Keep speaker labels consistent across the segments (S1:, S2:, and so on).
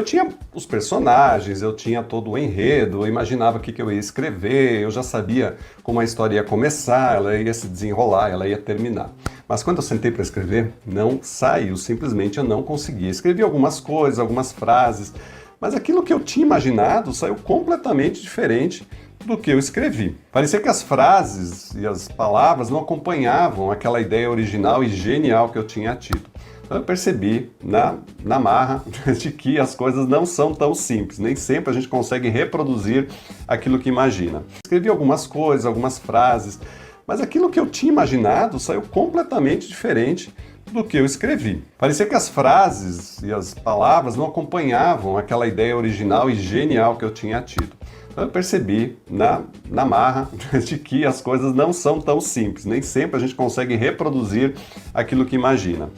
S1: tinha os personagens, eu tinha todo o enredo, eu imaginava o que eu ia escrever, eu já sabia como a história ia começar, ela ia se desenrolar, ela ia terminar. Mas quando eu sentei para escrever, não saiu, simplesmente eu não conseguia. Escrevi algumas coisas, algumas frases, mas aquilo que eu tinha imaginado saiu completamente diferente do que eu escrevi. Parecia que as frases e as palavras não acompanhavam aquela ideia original e genial que eu tinha tido. Então eu percebi na marra de que as coisas não são tão simples, nem sempre a gente consegue reproduzir aquilo que imagina. Escrevi algumas coisas, algumas frases, mas aquilo que eu tinha imaginado saiu completamente diferente do que eu escrevi. Parecia que as frases e as palavras não acompanhavam aquela ideia original e genial que eu tinha tido. Então eu percebi na marra de que as coisas não são tão simples, nem sempre a gente consegue reproduzir aquilo que imagina.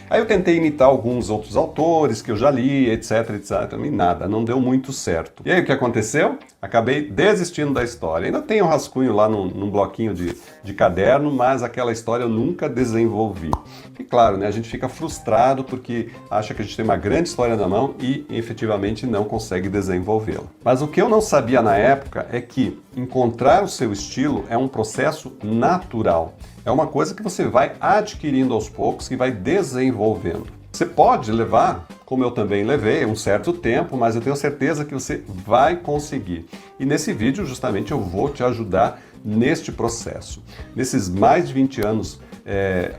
S1: Aí eu tentei imitar alguns outros autores que eu já li, etc, e nada, não deu muito certo. E aí o que aconteceu? Acabei desistindo da história. Ainda tenho um rascunho lá num bloquinho de caderno, mas aquela história eu nunca desenvolvi. E claro, né, a gente fica frustrado porque acha que a gente tem uma grande história na mão e efetivamente não consegue desenvolvê-la. Mas o que eu não sabia na época é que encontrar o seu estilo é um processo natural. É uma coisa que você vai adquirindo aos poucos, que vai desenvolvendo. Você pode levar, como eu também levei, um certo tempo, mas eu tenho certeza que você vai conseguir. E nesse vídeo, justamente, eu vou te ajudar neste processo. Nesses mais de 20 anos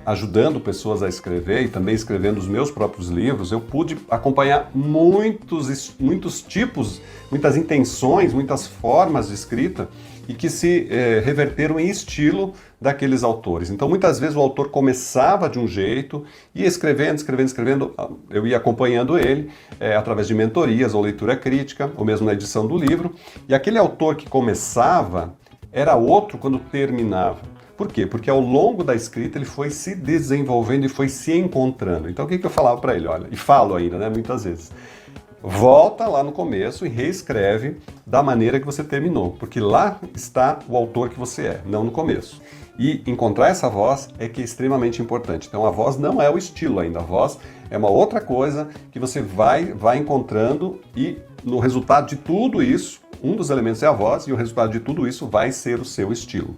S1: ajudando pessoas a escrever e também escrevendo os meus próprios livros, eu pude acompanhar muitos tipos, muitas intenções, muitas formas de escrita e que se reverteram em estilo daqueles autores. Então, muitas vezes o autor começava de um jeito, ia escrevendo, eu ia acompanhando ele através de mentorias ou leitura crítica, ou mesmo na edição do livro, e aquele autor que começava era outro quando terminava. Por quê? Porque ao longo da escrita ele foi se desenvolvendo e foi se encontrando. Então o que eu falava para ele? Olha, e falo ainda, né, muitas vezes. Volta lá no começo e reescreve da maneira que você terminou, porque lá está o autor que você é, não no começo. E encontrar essa voz é que é extremamente importante. Então a voz não é o estilo ainda, a voz é uma outra coisa que você vai encontrando e no resultado de tudo isso, um dos elementos é a voz e o resultado de tudo isso vai ser o seu estilo.